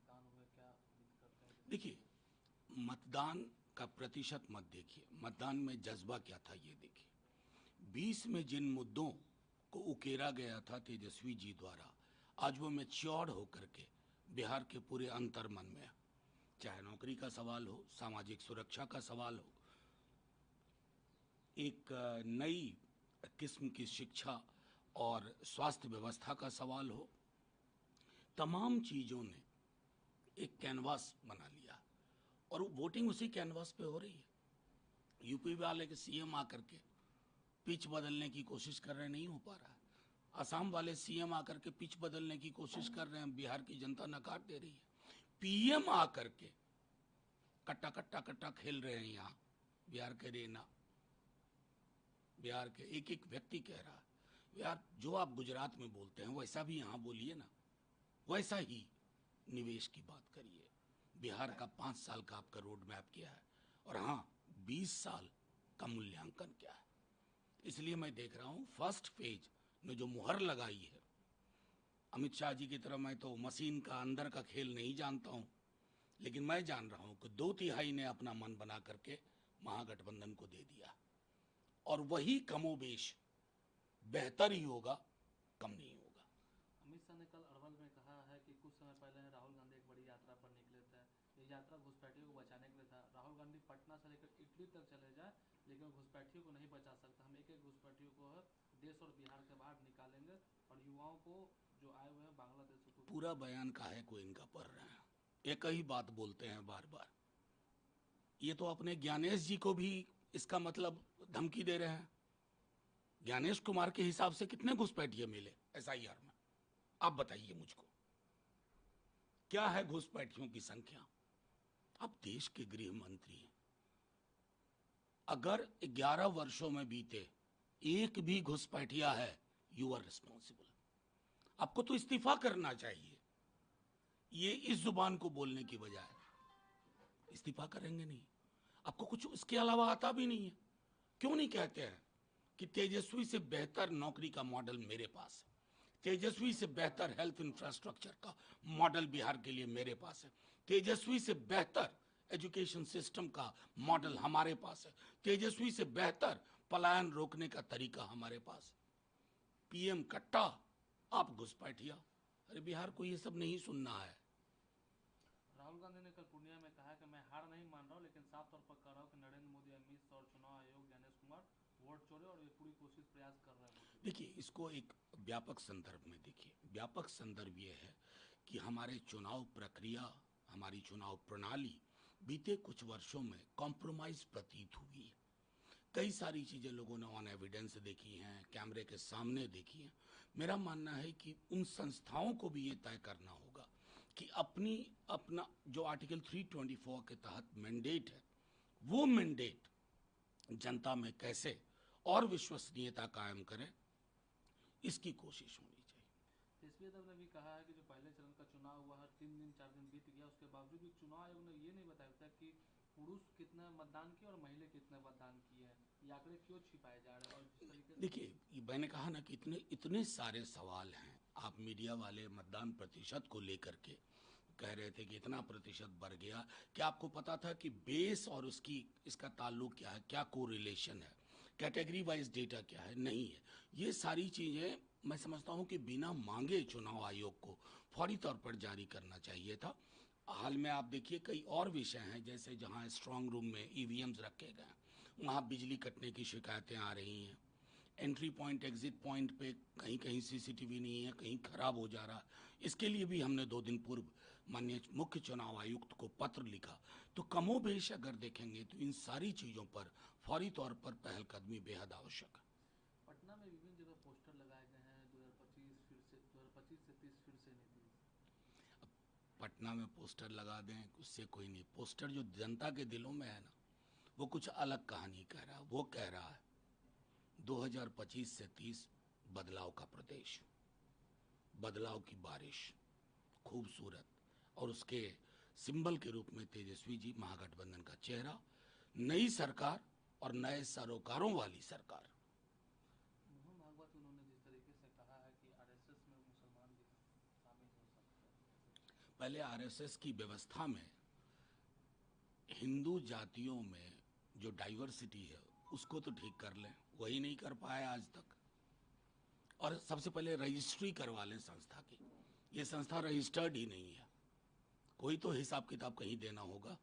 मतदान हुए, क्या उम्मीद करते हैं? देखिए, मतदान का प्रतिशत मत देखिए, मतदान में जज्बा क्या था ये देखिए। 20 में जिन मुद्दों को उकेरा गया था तेजस्वी जी द्वारा, आज वो मैच्योर्ड होकर के बिहार के पूरे अंतर मन में है। चाहे नौकरी का सवाल हो, सामाजिक सुरक्षा का सवाल हो, एक नई किस्म की शिक्षा और स्वास्थ्य व्यवस्था का सवाल हो, तमाम चीज़ों ने एक कैनवास बना लिया और वोटिंग उसी कैनवास पे हो रही है। यूपी वाले के सीएम आकर के पिच बदलने की कोशिश कर रहे हैं, नहीं हो पा रहा है। असम वाले सीएम आकर के पिच बदलने की कोशिश कर रहे हैं, बिहार की जनता नकार दे रही है। पीएम आकर के कट्टा कट्टा कट्टा खेल रहे हैं यहाँ बिहार के रेना, बिहार के एक एक व्यक्ति कह रहा है यार जो आप गुजरात में बोलते हैं वैसा भी यहाँ बोलिए ना, वैसा ही निवेश की बात करिए। बिहार का 5 साल का आपका रोड मैप क्या है, और हाँ 20 साल का मूल्यांकन क्या है। इसलिए मैं देख रहा हूँ फर्स्ट फेज में जो मुहर लगाई है अमित शाह जी की तरह, मैं तो मशीन का अंदर का खेल नहीं जानता हूँ, लेकिन मैं जान रहा हूँ कि 2/3 ने अपना मन बना करके महागठबंधन को दे दिया, और वही कमोबेश बेहतर ही होगा, कम नहीं होगा। अमित शाह ने कल अरवल में कहा है कि कुछ समय पहले राहुल गांधी एक बड़ी यात्रा पर निकले थे। ये यात्रा घुसपैठियों को बचाने के लिए था। राहुल गांधी पटना से लेकर इटली तक चले जाए लेकिन घुसपैठियों को नहीं बचा सकता। हम एक एक घुसपैठियों को देश और बिहार के बाहर निकालेंगे और युवाओं को जो आए हुए हैं बांग्लादेश को। पूरा बयान काहे को इनका पढ़ रहे हैं, एक ही बात बोलते हैं बार बार। ये तो अपने ज्ञानेश जी को भी इसका मतलब धमकी दे रहे हैं। ज्ञानेश कुमार के हिसाब से कितने घुसपैठिए मिले एसआईआर में, आप बताइए मुझको, क्या है घुसपैठियों की संख्या? आप देश के गृह मंत्री हैं, अगर 11 वर्षों में बीते एक भी घुसपैठिया है, यू आर रिस्पॉन्सिबल। आपको तो इस्तीफा करना चाहिए। ये इस जुबान को बोलने की बजाय इस्तीफा करेंगे नहीं, आपको कुछ इसके अलावा आता भी नहीं है। क्यों नहीं कहते हैं कि तेजस्वी से बेहतर नौकरी का मॉडल मेरे पास है, तेजस्वी से बेहतर हेल्थ इंफ्रास्ट्रक्चर का मॉडल बिहार के लिए मेरे पास है, तेजस्वी से बेहतर एजुकेशन सिस्टम का मॉडल हमारे पास है, तेजस्वी से बेहतर पलायन रोकने का तरीका हमारे पास है। पीएम कट्टा, आप घुसपैठिया। अरे बिहार को ये सब नहीं सुनना है। राहुल गांधी ने कल पूर्णिया में कहा कि मैं हार नहीं मान रहा हूं, लेकिन साफ तौर पर कह रहा हूं कि नरेंद्र मोदी, अमित शाह और चुनाव आयोग ज्ञानेश कुमार वोट चोरे और ये पूरी कोशिश प्रयास कर रहे हैं। देखिए, इसको एक व्यापक संदर्भ में देखिए। व्यापक संदर्भ ये है कि हमारे चुनाव प्रक्रिया, हमारी चुनाव प्रणाली बीते कुछ वर्षों में कॉम्प्रोमाइज प्रतीत हुई है। कई सारी चीज़ें लोगों ने ऑन एविडेंस देखी हैं, कैमरे के सामने देखी हैं। मेरा मानना है कि उन संस्थाओं को भी ये तय करना होगा कि अपना जो आर्टिकल 324 के तहत मैंडेट है, वो मैंडेट जनता में कैसे और विश्वसनीयता कायम करें, इसकी कोशिश होनी चाहिए। तेजस्वी यादव ने भी कहा है कि जो पहले चरण का चुनाव हुआ है 3 दिन 4 दिन बीत गया, उसके बावजूद भी चुनाव आयोग ने ये नहीं बताया कि पुरुष कितने मतदान किए और महिला कितने मतदान किए हैं। ये आंकड़े क्यों छिपाए जा रहे हैं? और जिस तरीके से देखिए, मैंने कहा ना कि इतने इतने सारे सवाल हैं। आप मीडिया वाले मतदान प्रतिशत को लेकर के कह रहे थे कि इतना प्रतिशत बढ़ गया। क्या आपको पता था कि बेस और उसकी इसका ताल्लुक क्या है, क्या कोरिलेशन है, कैटेगरी वाइज डेटा क्या है? नहीं है। ये सारी चीज़ें मैं समझता हूं कि बिना मांगे चुनाव आयोग को फौरी तौर पर जारी करना चाहिए था। हाल में आप देखिए कई और विषय हैं, जैसे जहां स्ट्रांग रूम में ईवीएम्स रखे गए वहां बिजली कटने की शिकायतें आ रही हैं। एंट्री पॉइंट एग्जिट पॉइंट पे कहीं कहीं सीसीटीवी नहीं है, कहीं खराब हो जा रहा है। इसके लिए भी हमने 2 दिन पूर्व माननीय मुख्य चुनाव आयुक्त को पत्र लिखा। तो कमोबेश अगर देखेंगे तो इन सारी चीज़ों पर फौरी तौर पर पहलकदमी बेहद आवश्यक है। पटना में विभिन्न जगह पोस्टर लगाए गए हैं 2025 फिर से 2025 से 30 फिर से नीतीश। पटना में पोस्टर लगा दें उससे कोई नहीं, पोस्टर जो जनता के दिलों में है ना, वो कुछ अलग कहानी कह रहा है। वो कह रहा है 2025 से 30 बदलाव का प्रदेश, बदलाव की बारिश, खूबसूरत, और उसके सिंबल के रूप में तेजस्वी जी, महागठबंधन का चेहरा, नई सरकार और नए सरोकारों वाली सरकार। मोहन भागवत उन्होंने जिस तरीके से कहा है कि आरएसएस में मुसलमान भी शामिल हो सकते हैं। पहले आरएसएस की व्यवस्था में हिंदू जातियों में जो डाइवर्सिटी है उसको तो ठीक कर लें, वही नहीं कर पाए आज तक। और सबसे पहले रजिस्ट्री करवा लें संस्था की। ये संस्था रजिस्टर्ड ही नहीं है, कोई तो हिसाब किताब कहीं देना होगा।